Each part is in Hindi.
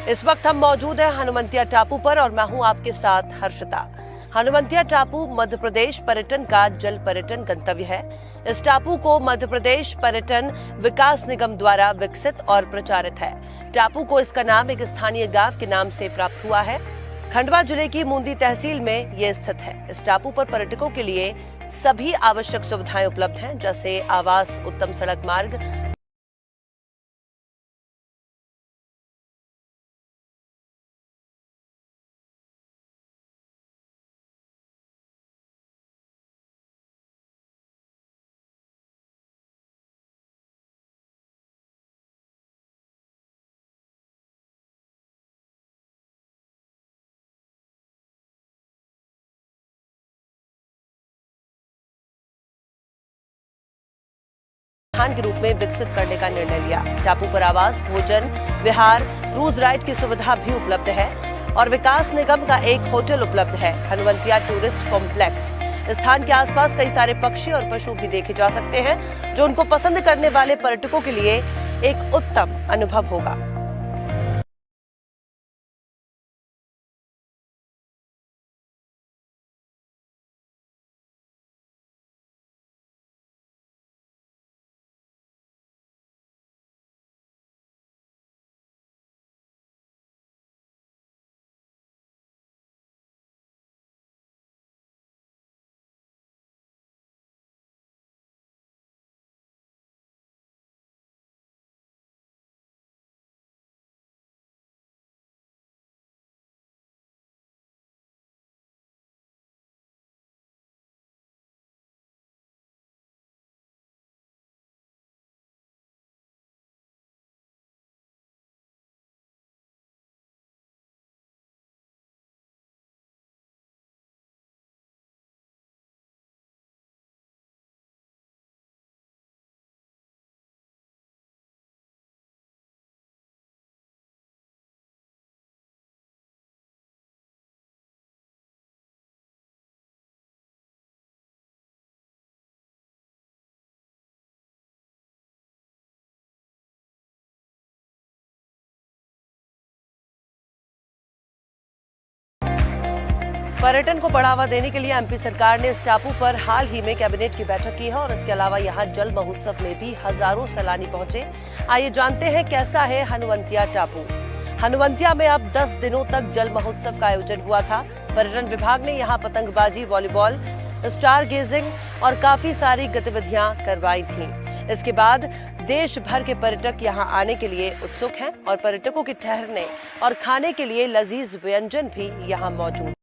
इस वक्त हम मौजूद हैं हनुमंतिया टापू पर और मैं हूं आपके साथ हर्षिता। हनुमंतिया टापू मध्य प्रदेश पर्यटन का जल पर्यटन गंतव्य है। इस टापू को मध्य प्रदेश पर्यटन विकास निगम द्वारा विकसित और प्रचारित है। टापू को इसका नाम एक स्थानीय गांव के नाम से प्राप्त हुआ है। खंडवा जिले की मुंदी तहसील में ये स्थित है। इस टापू पर पर्यटकों के लिए सभी आवश्यक सुविधाएं उपलब्ध हैं, जैसे आवास, उत्तम सड़क मार्ग, स्थान के रूप में विकसित करने का निर्णय लिया। टापू पर आवास, भोजन, विहार, क्रूज राइड की सुविधा भी उपलब्ध है और विकास निगम का एक होटल उपलब्ध है, हनुमंतिया टूरिस्ट कॉम्प्लेक्स। स्थान के आसपास कई सारे पक्षी और पशु भी देखे जा सकते हैं, जो उनको पसंद करने वाले पर्यटकों के लिए एक उत्तम अनुभव होगा। पर्यटन को बढ़ावा देने के लिए एमपी सरकार ने इस टापू पर हाल ही में कैबिनेट की बैठक की है और इसके अलावा यहां जल महोत्सव में भी हजारों सैलानी पहुंचे। आइए जानते हैं कैसा है हनुमंतिया टापू। हनुमंतिया में अब 10 दिनों तक जल महोत्सव का आयोजन हुआ था। पर्यटन विभाग ने यहां पतंगबाजी, वॉलीबॉल, स्टार गेजिंग और काफी सारी गतिविधियां करवाई थी। इसके बाद देश भर के पर्यटक यहां आने के लिए उत्सुक हैं और पर्यटकों के ठहरने और खाने के लिए लजीज व्यंजन भी यहां मौजूद।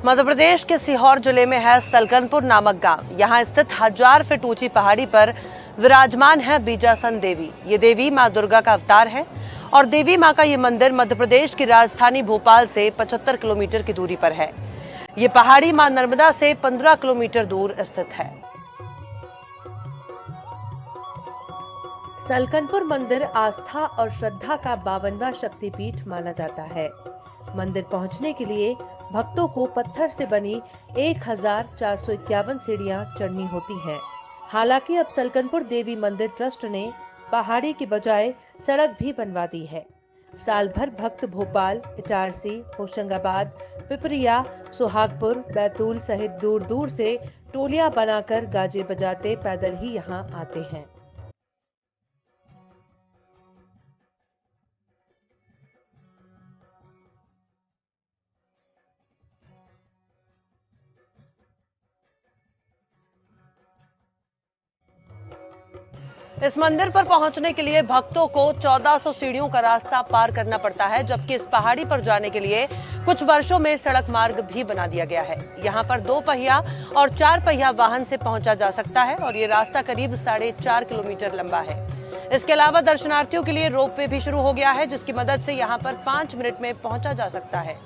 मध्य प्रदेश के सीहोर जिले में है सलकनपुर नामक गांव। यहां स्थित 1000 फीट ऊंची पहाड़ी पर विराजमान है बीजासन देवी। ये देवी मां दुर्गा का अवतार है और देवी मां का ये मंदिर मध्य प्रदेश की राजधानी भोपाल से 75 किलोमीटर की दूरी पर है। ये पहाड़ी मां नर्मदा से 15 किलोमीटर दूर स्थित है। सलकनपुर मंदिर आस्था और श्रद्धा का 52वां शक्तिपीठ माना जाता है। मंदिर पहुंचने के लिए भक्तों को पत्थर से बनी 1451 सीढ़ियां चढ़नी होती हैं। हालांकि अब सलकनपुर देवी मंदिर ट्रस्ट ने पहाड़ी के बजाय सड़क भी बनवा दी है। साल भर भक्त भोपाल, इटारसी, होशंगाबाद, पिपरिया, सुहागपुर, बैतूल सहित दूर दूर से टोलियां बनाकर गाजे बजाते पैदल ही यहां आते हैं। इस मंदिर पर पहुंचने के लिए भक्तों को 1400 सीढ़ियों का रास्ता पार करना पड़ता है, जबकि इस पहाड़ी पर जाने के लिए कुछ वर्षों में सड़क मार्ग भी बना दिया गया है। यहां पर 2 पहिया और 4 पहिया वाहन से पहुंचा जा सकता है और ये रास्ता करीब 4.5 किलोमीटर लंबा है। इसके अलावा दर्शनार्थियों के लिए रोपवे भी शुरू हो गया है, जिसकी मदद से यहां पर 5 मिनट में पहुंचा जा सकता है।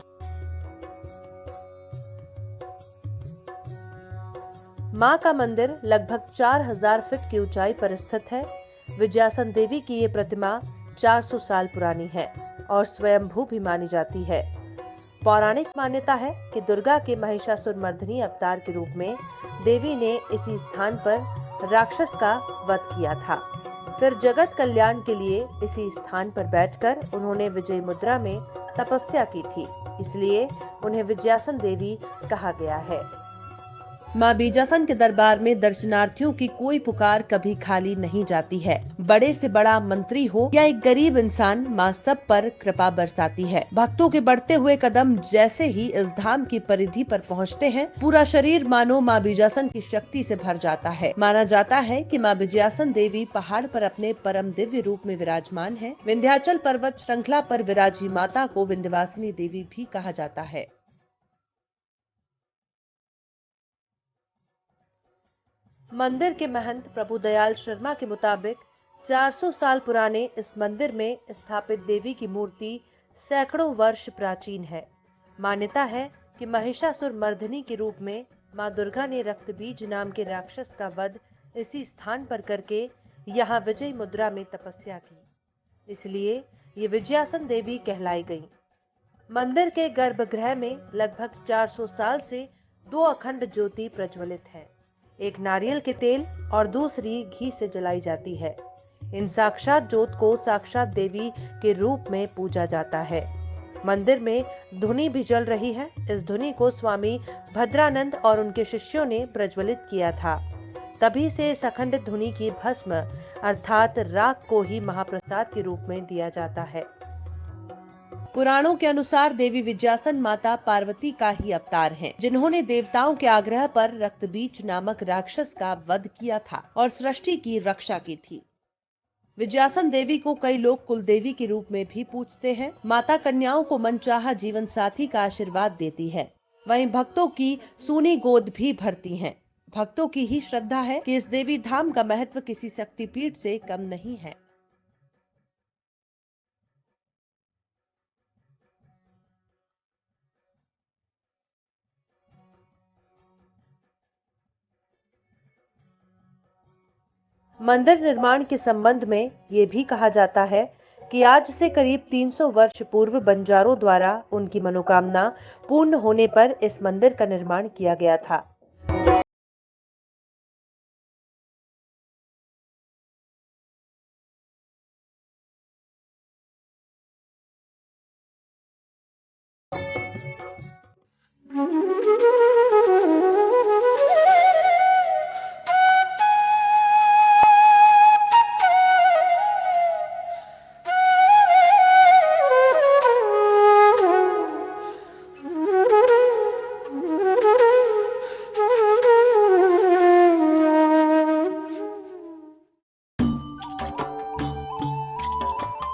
मां का मंदिर लगभग 4000 फीट की ऊंचाई पर स्थित है। विजयासन देवी की ये प्रतिमा 400 साल पुरानी है और स्वयंभू भी मानी जाती है। पौराणिक मान्यता है कि दुर्गा के महिषासुरमर्दिनी अवतार के रूप में देवी ने इसी स्थान पर राक्षस का वध किया था। फिर जगत कल्याण के लिए इसी स्थान पर बैठकर उन्होंने विजय मुद्रा में तपस्या की थी, इसलिए उन्हें विजयासन देवी कहा गया है। मां बीजासन के दरबार में दर्शनार्थियों की कोई पुकार कभी खाली नहीं जाती है। बड़े से बड़ा मंत्री हो या एक गरीब इंसान, मां सब पर कृपा बरसाती है। भक्तों के बढ़ते हुए कदम जैसे ही इस धाम की परिधि पर पहुंचते हैं, पूरा शरीर मानो मां बीजासन की शक्ति से भर जाता है। माना जाता है कि मां बीजासन देवी पहाड़ पर अपने परम दिव्य रूप में विराजमान है। विंध्याचल पर्वत श्रृंखला पर विराजी माता को विंध्यवासिनी देवी भी कहा जाता है। मंदिर के महंत प्रभु दयाल शर्मा के मुताबिक 400 साल पुराने इस मंदिर में स्थापित देवी की मूर्ति सैकड़ों वर्ष प्राचीन है। मान्यता है कि महिषासुरमर्दिनी के रूप में मां दुर्गा ने रक्तबीज नाम के राक्षस का वध इसी स्थान पर करके यहां विजय मुद्रा में तपस्या की, इसलिए ये विजयासन देवी कहलाई गई। मंदिर के गर्भगृह में लगभग 400 साल से 2 अखंड ज्योति प्रज्वलित है। एक नारियल के तेल और दूसरी घी से जलाई जाती है। इन साक्षात ज्योत को साक्षात देवी के रूप में पूजा जाता है। मंदिर में धुनी भी जल रही है। इस धुनी को स्वामी भद्रानंद और उनके शिष्यों ने प्रज्वलित किया था। तभी से इस अखंड धुनी की भस्म अर्थात राख को ही महाप्रसाद के रूप में दिया जाता है। पुराणों के अनुसार देवी विजयासन माता पार्वती का ही अवतार हैं, जिन्होंने देवताओं के आग्रह पर रक्तबीज नामक राक्षस का वध किया था और सृष्टि की रक्षा की थी। विजयासन देवी को कई लोग कुल देवी के रूप में भी पूजते हैं। माता कन्याओं को मनचाहा जीवन साथी का आशीर्वाद देती है, वहीं भक्तों की सूनी गोद भी भरती हैं। भक्तों की ही श्रद्धा है कि इस देवी धाम का महत्व किसी शक्तिपीठ से कम नहीं है। मंदिर निर्माण के संबंध में ये भी कहा जाता है कि आज से करीब 300 वर्ष पूर्व बंजारों द्वारा उनकी मनोकामना पूर्ण होने पर इस मंदिर का निर्माण किया गया था।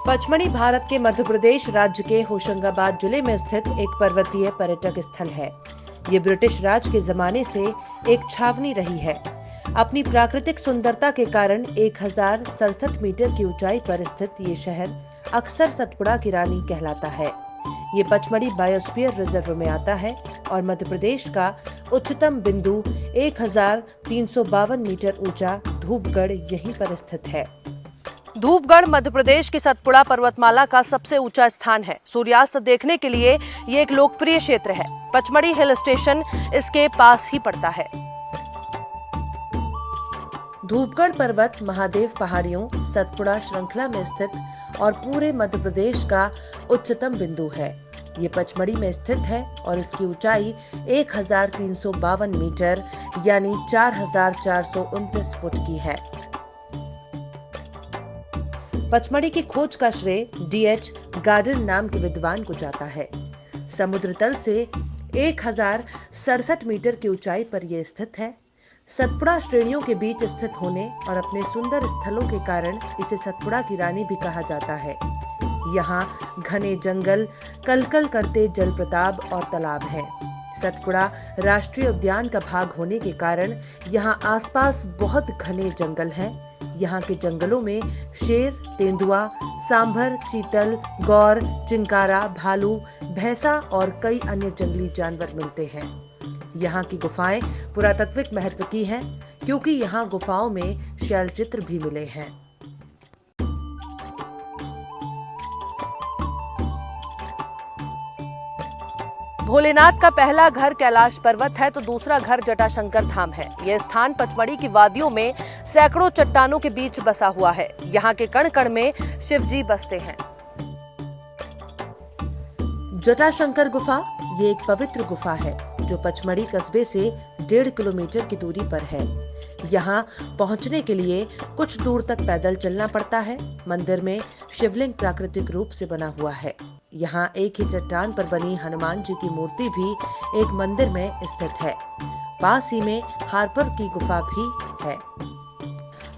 पचमढ़ी भारत के मध्य प्रदेश राज्य के होशंगाबाद जिले में स्थित एक पर्वतीय पर्यटक स्थल है। ये ब्रिटिश राज के जमाने से एक छावनी रही है। अपनी प्राकृतिक सुंदरता के कारण 1067 मीटर की ऊंचाई पर स्थित ये शहर अक्सर सतपुड़ा की रानी कहलाता है। ये पचमढ़ी बायोस्फीयर रिजर्व में आता है और मध्य प्रदेश का उच्चतम बिंदु 1352 मीटर ऊंचा धूपगढ़ यहीं पर स्थित है। धूपगढ़ मध्य प्रदेश की सतपुड़ा पर्वतमाला का सबसे ऊंचा स्थान है। सूर्यास्त देखने के लिए ये एक लोकप्रिय क्षेत्र है। पचमढ़ी हिल स्टेशन इसके पास ही पड़ता है। धूपगढ़ पर्वत महादेव पहाड़ियों सतपुड़ा श्रृंखला में स्थित और पूरे मध्य प्रदेश का उच्चतम बिंदु है। ये पचमढ़ी में स्थित है और इसकी ऊंचाई 1352 मीटर यानी 4429 फुट की है। पचमढ़ी की खोज का श्रेय D.H. गार्डन नाम के विद्वान को जाता है। समुद्र तल से 1067 मीटर की ऊंचाई पर यह स्थित है। सतपुड़ा श्रेणियों के बीच स्थित होने और अपने सुंदर स्थलों के कारण इसे सतपुड़ा की रानी भी कहा जाता है। यहाँ घने जंगल, कलकल करते जलप्रताप और तालाब हैं। सतपुड़ा राष्ट्रीय उद्यान का भाग होने के कारण यहाँ आसपास बहुत घने जंगल हैं। यहाँ के जंगलों में शेर, तेंदुआ, सांभर, चीतल, गौर, चिंकारा, भालू, भैंसा और कई अन्य जंगली जानवर मिलते हैं। यहाँ की गुफाएं पुरातात्विक महत्व की हैं, क्योंकि यहाँ गुफाओं में शैलचित्र भी मिले हैं। भोलेनाथ का पहला घर कैलाश पर्वत है तो दूसरा घर जटाशंकर धाम है। यह स्थान पचमढ़ी की वादियों में सैकड़ों चट्टानों के बीच बसा हुआ है। यहाँ के कण कण में शिवजी बसते हैं। जटाशंकर गुफा ये एक पवित्र गुफा है जो पचमढ़ी कस्बे से 1.5 किलोमीटर की दूरी पर है। यहाँ पहुँचने के लिए कुछ दूर तक पैदल चलना पड़ता है। मंदिर में शिवलिंग प्राकृतिक रूप से बना हुआ है। यहाँ एक ही चट्टान पर बनी हनुमान जी की मूर्ति भी एक मंदिर में स्थित है। पास ही में हारपर की गुफा भी है।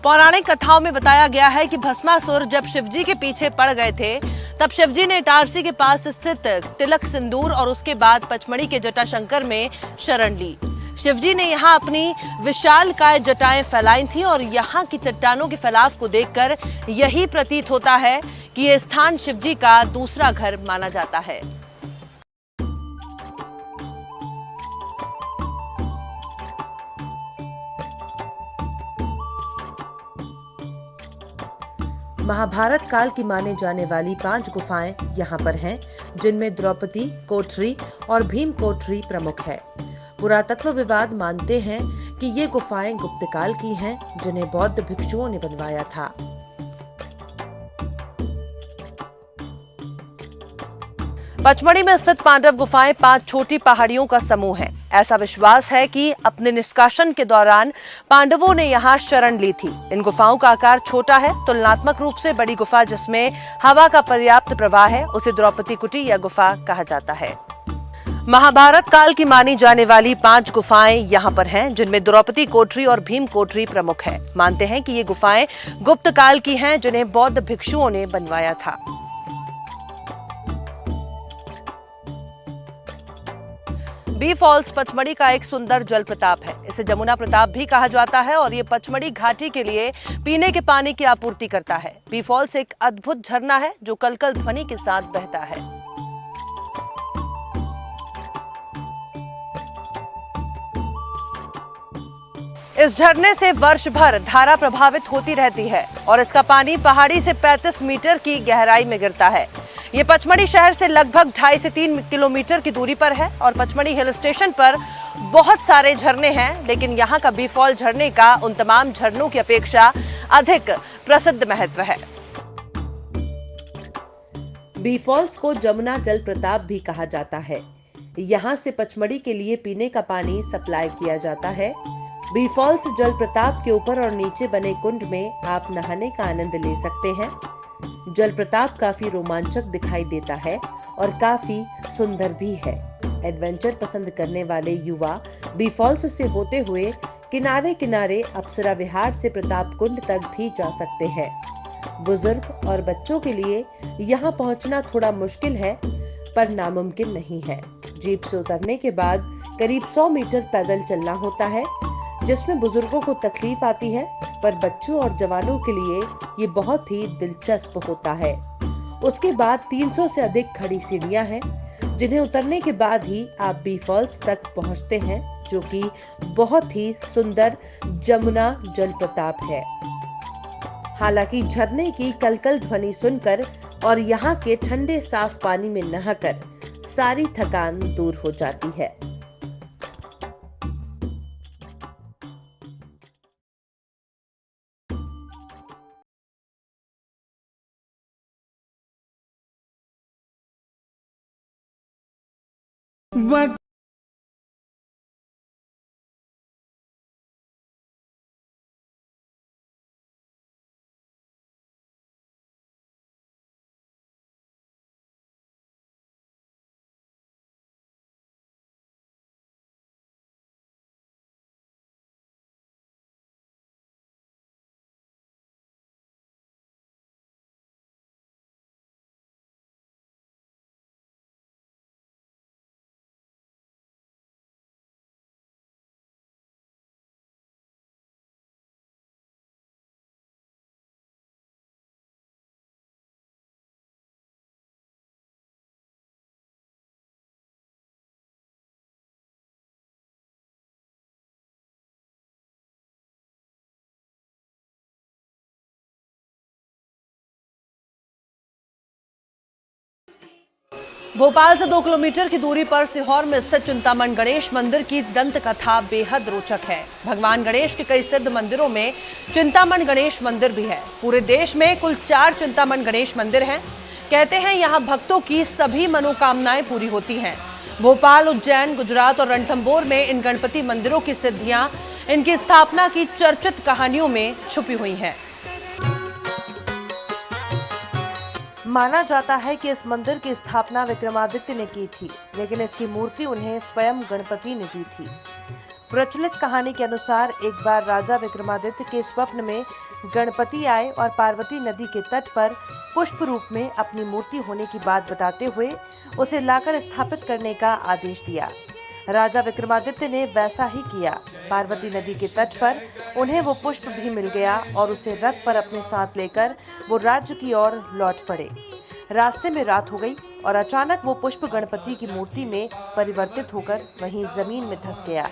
पौराणिक कथाओं में बताया गया है कि भस्मासुर जब शिवजी के पीछे पड़ गए थे, तब शिवजी ने इटारसी के पास स्थित तिलक सिंदूर और उसके बाद पचमढ़ी के जटाशंकर में शरण ली। शिवजी ने यहाँ अपनी विशालकाय जटाएं फैलाई थी और यहाँ की चट्टानों के फैलाव को देखकर यही प्रतीत होता है कि यह स्थान शिवजी का दूसरा घर माना जाता है। महाभारत काल की माने जाने वाली 5 गुफाएं यहाँ पर हैं, जिनमें द्रौपदी कोठरी और भीम कोठरी प्रमुख है। पुरातत्व विवाद मानते हैं कि ये गुफाएं गुप्त काल की हैं, जिन्हें बौद्ध भिक्षुओं ने बनवाया था। पचमढ़ी में स्थित पांडव गुफाएं 5 छोटी पहाड़ियों का समूह है। ऐसा विश्वास है कि अपने निष्कासन के दौरान पांडवों ने यहाँ शरण ली थी। इन गुफाओं का आकार छोटा है। तुलनात्मक रूप से बड़ी गुफा जिसमें हवा का पर्याप्त प्रवाह है उसे द्रौपदी कुटी या गुफा कहा जाता है। महाभारत काल की मानी जाने वाली 5 गुफाएं यहाँ पर हैं, जिनमें द्रौपदी कोठरी और भीम कोठरी प्रमुख है। मानते हैं कि ये गुफाएं गुप्त काल की हैं, जिन्हें बौद्ध भिक्षुओं ने बनवाया था। बी फॉल्स पचमढ़ी का एक सुंदर जल प्रताप है। इसे जमुना प्रताप भी कहा जाता है और ये पचमढ़ी घाटी के लिए पीने के पानी की आपूर्ति करता है। बी फॉल्स एक अद्भुत झरना है जो कलकल ध्वनि के साथ बहता है। इस झरने से वर्ष भर धारा प्रभावित होती रहती है और इसका पानी पहाड़ी से 35 मीटर की गहराई में गिरता है। ये पचमढ़ी शहर से लगभग 2.5 से 3 किलोमीटर की दूरी पर है और पचमढ़ी हिल स्टेशन पर बहुत सारे झरने हैं, लेकिन यहाँ का बी फॉल झरने का उन तमाम झरनों की अपेक्षा अधिक प्रसिद्ध महत्व है। बी फॉल्स को जमुना जल प्रताप भी कहा जाता है। यहाँ से पचमढ़ी के लिए पीने का पानी सप्लाई किया जाता है। बी फॉल्स जल प्रताप के ऊपर और नीचे बने कुंड में आप नहाने का आनंद ले सकते हैं। जल प्रताप काफी रोमांचक दिखाई देता है और काफी सुंदर भी है। एडवेंचर पसंद करने वाले युवा बी फॉल्स से होते हुए किनारे किनारे अप्सरा विहार से प्रताप कुंड तक भी जा सकते हैं। बुजुर्ग और बच्चों के लिए यहाँ पहुँचना थोड़ा मुश्किल है, पर नामुमकिन नहीं है। जीप से उतरने के बाद करीब 100 मीटर पैदल चलना होता है, जिसमें बुजुर्गों को तकलीफ आती है, पर बच्चों और जवानों के लिए ये बहुत ही दिलचस्प होता है। उसके बाद 300 से अधिक खड़ी सीढ़ियां हैं, जिन्हें उतरने के बाद ही आप बी फॉल्स तक पहुंचते हैं, जो कि बहुत ही सुंदर जमुना जल प्रताप है। हालांकि झरने की कलकल ध्वनि सुनकर और यहाँ के ठंडे साफ पानी में नहाकर सारी थकान दूर हो जाती है। भोपाल से 2 किलोमीटर की दूरी पर सीहोर में स्थित चिंतामण गणेश मंदिर की दंत कथा बेहद रोचक है। भगवान गणेश के कई सिद्ध मंदिरों में चिंतामण गणेश मंदिर भी है। पूरे देश में कुल 4 चिंतामण गणेश मंदिर हैं। कहते हैं यहाँ भक्तों की सभी मनोकामनाएं पूरी होती हैं। भोपाल, उज्जैन, गुजरात और रणथंभौर में इन गणपति मंदिरों की सिद्धियां इनकी स्थापना की चर्चित कहानियों में छुपी हुई हैं। माना जाता है कि इस मंदिर की स्थापना विक्रमादित्य ने की थी, लेकिन इसकी मूर्ति उन्हें स्वयं गणपति ने दी थी। प्रचलित कहानी के अनुसार एक बार राजा विक्रमादित्य के स्वप्न में गणपति आए और पार्वती नदी के तट पर पुष्प रूप में अपनी मूर्ति होने की बात बताते हुए उसे लाकर स्थापित करने का आदेश दिया। राजा विक्रमादित्य ने वैसा ही किया। पार्वती नदी के तट पर उन्हें वो पुष्प भी मिल गया और उसे रथ पर अपने साथ लेकर वो राज्य की ओर लौट पड़े। रास्ते में रात हो गई और अचानक वो पुष्प गणपति की मूर्ति में परिवर्तित होकर वहीं जमीन में धंस गया।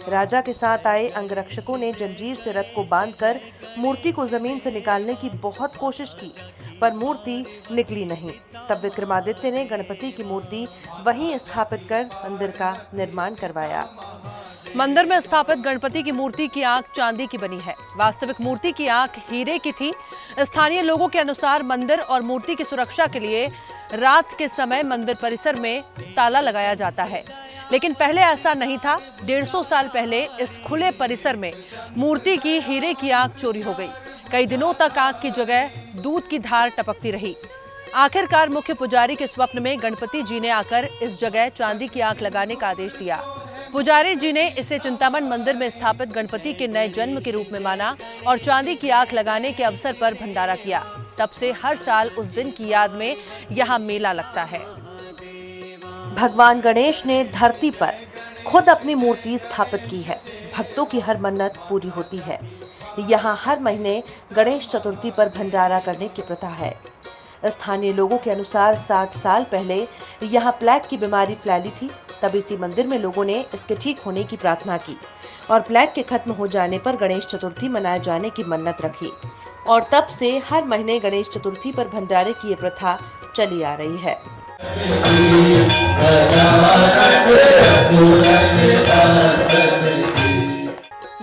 राजा के साथ आए अंगरक्षकों ने जंजीर से रथ को बांधकर मूर्ति को जमीन से निकालने की बहुत कोशिश की, पर मूर्ति निकली नहीं। तब विक्रमादित्य ने गणपति की मूर्ति वहीं स्थापित कर मंदिर का निर्माण करवाया। मंदिर में स्थापित गणपति की मूर्ति की आंख चांदी की बनी है। वास्तविक मूर्ति की आंख हीरे की थी। स्थानीय लोगों के अनुसार मंदिर और मूर्ति की सुरक्षा के लिए रात के समय मंदिर परिसर में ताला लगाया जाता है, लेकिन पहले ऐसा नहीं था। 150 साल पहले इस खुले परिसर में मूर्ति की हीरे की आंख चोरी हो गई। कई दिनों तक आंख की जगह दूध की धार टपकती रही। आखिरकार मुख्य पुजारी के स्वप्न में गणपति जी ने आकर इस जगह चांदी की आंख लगाने का आदेश दिया। पुजारी जी ने इसे चिंतामण मंदिर में स्थापित गणपति के नए जन्म के रूप में माना और चांदी की आंख लगाने के अवसर पर भंडारा किया। तब से हर साल उस दिन की याद में यहाँ मेला लगता है। भगवान गणेश ने धरती पर खुद अपनी मूर्ति स्थापित की है। भक्तों की हर मन्नत पूरी होती है। यहाँ हर महीने गणेश चतुर्थी पर भंडारा करने की प्रथा है। स्थानीय लोगों के अनुसार 60 साल पहले यहाँ प्लेग की बीमारी फैली थी। तब इसी मंदिर में लोगों ने इसके ठीक होने की प्रार्थना की और प्लेग के खत्म हो जाने पर गणेश चतुर्थी मनाए जाने की मन्नत रखी और तब से हर महीने गणेश चतुर्थी पर भंडारे की ये प्रथा चली आ रही है।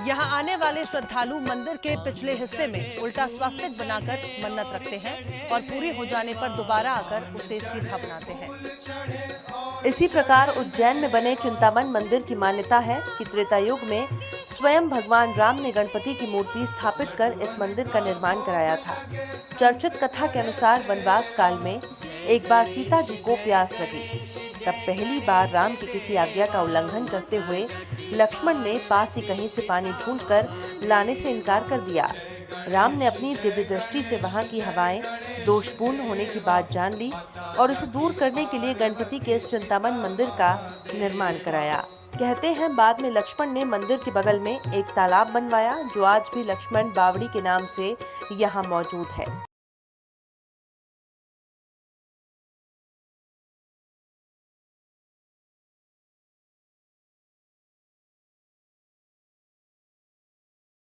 यहाँ आने वाले श्रद्धालु मंदिर के पिछले हिस्से में उल्टा स्वास्तिक बनाकर मन्नत रखते हैं और पूरी हो जाने पर दोबारा आकर उसे सीधा बनाते हैं। इसी प्रकार उज्जैन में बने चिंतामण मंदिर की मान्यता है कि त्रेता युग में स्वयं भगवान राम ने गणपति की मूर्ति स्थापित कर इस मंदिर का निर्माण कराया था। चर्चित कथा के अनुसार वनवास काल में एक बार सीता जी को प्यास लगी। तब पहली बार राम की किसी आज्ञा का उल्लंघन करते हुए लक्ष्मण ने पास ही कहीं से पानी ढूंढकर लाने से इनकार कर दिया। राम ने अपनी दिव्य दृष्टि से वहां की हवाएं दोषपूर्ण होने की बात जान ली और उसे दूर करने के लिए गणपति के इस चिंतामण मंदिर का निर्माण कराया। कहते हैं बाद में लक्ष्मण ने मंदिर के बगल में एक तालाब बनवाया, जो आज भी लक्ष्मण बावड़ी के नाम से यहाँ मौजूद है।